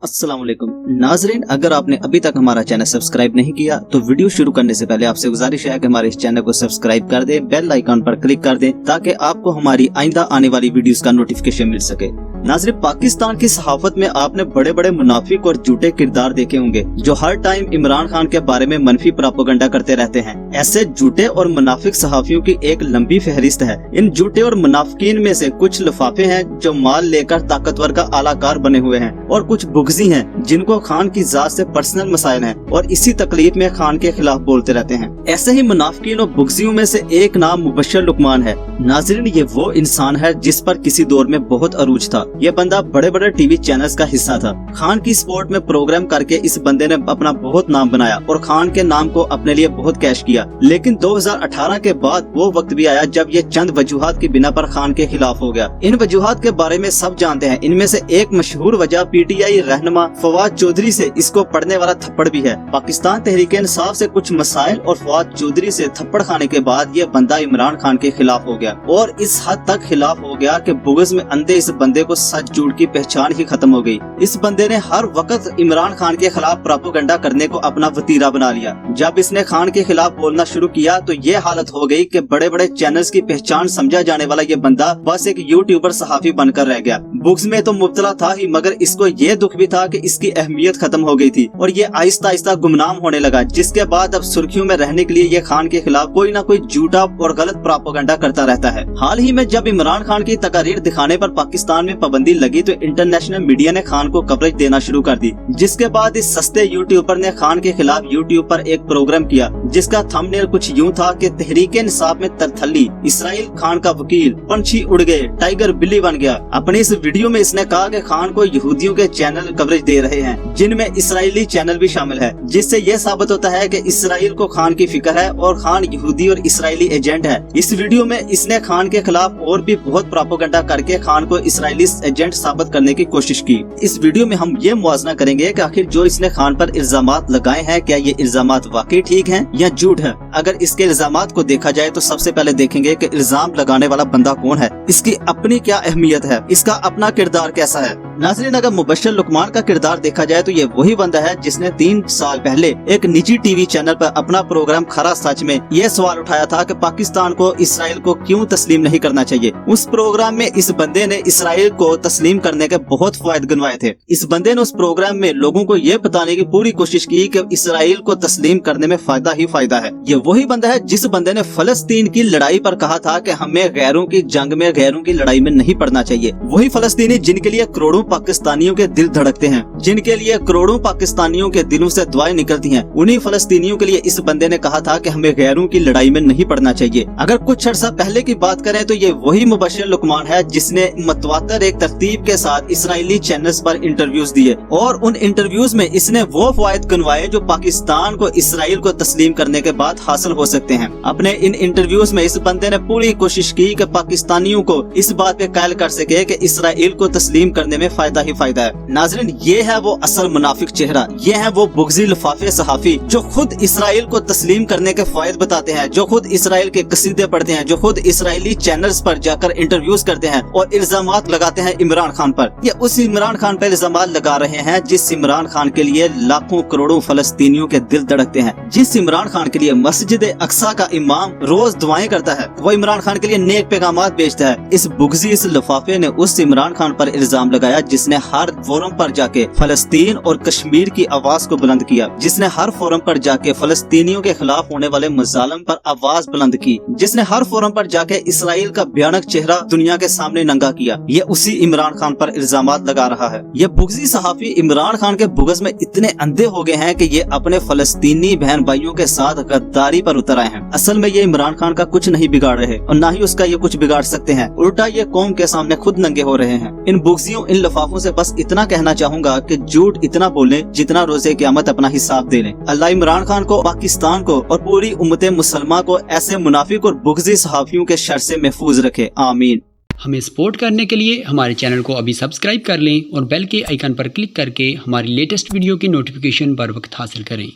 अस्सलाम वालेकुम नाजरीन, अगर आपने अभी तक हमारा चैनल सब्सक्राइब नहीं किया तो वीडियो शुरू करने से पहले आपसे गुजारिश है कि हमारे इस चैनल को सब्सक्राइब कर दें, बेल आइकन पर क्लिक कर दें ताकि आपको हमारी आइंदा आने वाली वीडियोस का नोटिफिकेशन मिल सके। नाजरीन, पाकिस्तान की सहाफत में आपने बड़े बड़े मुनाफिक और झूठे किरदार देखे होंगे जो हर टाइम इमरान खान के बारे में मनफी प्रोपेगेंडा करते रहते हैं। ऐसे झूठे और मुनाफिक सहाफियों की एक लंबी फहरिस्त है। इन झूठे और मुनाफिकीन में से कुछ लिफाफे हैं जो माल लेकर ताकतवर का आलाकार बने हुए हैं और कुछ बुग़्ज़ी हैं जिनको खान की जात से पर्सनल मसाइल हैं और इसी तकलीफ में खान के खिलाफ बोलते रहते हैं। ऐसे ही मुनाफिकीन और बुग़्ज़ियों में से एक नाम मुबश्शिर लुकमान है। नाज़रीन, ये वो इंसान है जिस पर किसी दौर में बहुत अरूज था। ये बंदा बड़े बड़े टीवी चैनल्स का हिस्सा था। खान की सपोर्ट में प्रोग्राम करके इस बंदे ने अपना बहुत नाम बनाया और खान के नाम को अपने लिए बहुत कैश किया। लेकिन 2018 के बाद वो वक्त भी आया जब ये चंद वजूहात की बिना पर खान के खिलाफ हो गया। इन वजूहात के बारे में सब जानते हैं। इनमें से एक मशहूर वजह PTI रहनुमा फवाद चौधरी से इसको पड़ने वाला थप्पड़ भी है। पाकिस्तान तहरीक इंसाफ से कुछ मसाइल और फवाद चौधरी से थप्पड़ खाने के बाद ये बंदा इमरान खान के खिलाफ हो गया और इस हद तक खिलाफ हो गया कि बुग़्ज़ में अंधे इस बंदे को सच झूठ की पहचान ही खत्म हो गई। इस बंदे ने हर वक्त इमरान खान के खिलाफ प्रोपेगेंडा करने को अपना वतीरा बना लिया। जब इसने खान के खिलाफ बोलना शुरू किया तो ये हालत हो गई कि बड़े बड़े चैनल्स की पहचान समझा जाने वाला ये बंदा बस एक यूट्यूबर सहाफी बनकर रह गया। बुग़्ज़ में तो मुब्तला था ही, मगर इसको ये दुख भी था कि इसकी अहमियत खत्म हो गई थी और ये आहिस्ता आहिस्ता गुमनाम होने लगा, जिसके बाद अब सुर्खियों में रहने के लिए ये खान के खिलाफ कोई ना कोई झूठा और गलत प्रोपेगेंडा करता रहता है। हाल ही में जब इमरान खान की तकारीर दिखाने पर पाकिस्तान में पाबंदी लगी तो इंटरनेशनल मीडिया ने खान को कवरेज देना शुरू कर दी, जिसके बाद इस सस्ते यूट्यूबर ने खान के खिलाफ यूट्यूब पर एक प्रोग्राम किया जिसका थंबनेल कुछ यूँ था कि तहरीक इंसाफ में तरथली, इसराइल खान का वकील, पंछी उड़ गए, टाइगर बिल्ली बन गया। अपनी इस वीडियो में इसने कहा कि खान को यहूदियों के चैनल कवरेज दे रहे हैं जिनमें इसराइली चैनल भी शामिल है, जिससे यह साबित होता है कि इसराइल को खान की फिक्र है और खान यहूदी और इसराइली एजेंट है। इस वीडियो में इसने खान के खिलाफ और भी बहुत प्रोपेगेंडा करके खान को इसराइली एजेंट साबित करने की कोशिश की। इस वीडियो में हम ये मुआजना करेंगे कि आखिर जो इसने खान पर इल्जामात लगाए हैं क्या ये इल्जामात वाकई ठीक हैं या झूठ है। अगर इसके इल्जामात को देखा जाए तो सबसे पहले देखेंगे कि इल्जाम लगाने वाला बंदा कौन है, इसकी अपनी क्या अहमियत है, इसका अपना किरदार कैसा है। नाज़रीन, अगर मुबश्शिर लुकमान का किरदार देखा जाए तो ये वही बंदा है जिसने 3 साल पहले एक निजी टीवी चैनल पर अपना प्रोग्राम खरा सच में ये सवाल उठाया था कि पाकिस्तान को इसराइल को क्यों तस्लीम नहीं करना चाहिए। उस प्रोग्राम में इस बंदे ने इसराइल को तस्लीम करने के बहुत फायदे गिनवाए थे। इस बंदे ने उस प्रोग्राम में लोगों को ये बताने की पूरी कोशिश की कि इसराइल को तस्लीम करने में फायदा ही फायदा है। ये वही बंदा है जिस बंदे ने फलस्तीन की लड़ाई पर कहा था कि हमें गैरों की जंग में, गैरों की लड़ाई में नहीं पड़ना चाहिए। वही फलस्तीनी जिनके लिए करोड़ों पाकिस्तानियों के दिल धड़कते हैं, जिनके लिए करोड़ों पाकिस्तानियों के दिलों से दुआएं निकलती हैं, उन्हीं फलस्तीनियों के लिए इस बंदे ने कहा था कि हमें गैरों की लड़ाई में नहीं पड़ना चाहिए। अगर कुछ अर्सा पहले की बात करें तो ये वही मुबश्शिर लुकमान है जिसने मतवातर एक तरतीब के साथ इसराइली चैनल्स पर इंटरव्यूज दिए और उन इंटरव्यूज में इसने वो फायदे गिनवाए जो पाकिस्तान को इसराइल को तस्लीम करने के बाद हासिल हो सकते हैं। अपने इन इंटरव्यूज में इस बंदे ने पूरी कोशिश की कि पाकिस्तानियों को इस बात पे कायल कर सके कि इसराइल को तस्लीम करने में फायदा ही फायदा है। नाज़रीन, ये है वो असल मुनाफिक चेहरा, ये है वो बुग़्ज़ी लिफाफे सहाफी जो खुद इसराइल को तस्लीम करने के फायदे बताते हैं, जो खुद इसराइल के कसीदे पढ़ते हैं, जो खुद इसराइली चैनल्स पर जाकर इंटरव्यूज करते हैं और इल्जामात लगाते हैं इमरान खान पर। ये उस इमरान खान पर इल्जामात लगा रहे हैं जिस इमरान खान के लिए लाखों करोड़ों फलस्तीनियों के दिल धड़कते हैं, जिस इमरान खान के लिए मस्जिद अक्सा का इमाम रोज दुआएं करता है, वो इमरान खान के लिए नेक पैगामात भेजता है। इस बुग़्ज़ी इस लिफाफे ने उस इमरान खान पर इल्जाम लगाया जिसने हर फोरम पर जाके फलस्तीन और कश्मीर की आवाज को बुलंद किया, जिसने हर फोरम पर जाके फलस्तीनियों के खिलाफ होने वाले मज़ालिम पर आवाज बुलंद की, जिसने हर फोरम पर जाके इसराइल का भयानक चेहरा दुनिया के सामने नंगा किया। ये उसी इमरान खान पर इल्जामात लगा रहा है। ये बुग़्ज़ी सहाफी इमरान खान के बुग़्ज़ में इतने अंधे हो गए हैं कि ये अपने फलस्तीनी बहन भाइयों के साथ गद्दारी पर उतर आए हैं। असल में ये इमरान खान का कुछ नहीं बिगाड़ रहे और न ही उसका ये कुछ बिगाड़ सकते हैं, उल्टा ये कौम के सामने खुद नंगे हो रहे हैं। इन बुग़्ज़ियों, इन लिफाफों से बस इतना कहना चाहूंगा कि झूठ इतना बोले जितना रोजे क़यामत अपना हिसाब दे लें। अल्लाह इमरान खान को, पाकिस्तान को और पूरी उम्मत मुसलमान को ऐसे मुनाफिक और बुग़्ज़ी सहाफियों के शर से महफूज रखे। आमीन। हमें सपोर्ट करने के लिए हमारे चैनल को अभी सब्सक्राइब कर लें और बेल के आइकन पर क्लिक करके हमारी लेटेस्ट वीडियो की नोटिफिकेशन बर वक्त हासिल करें।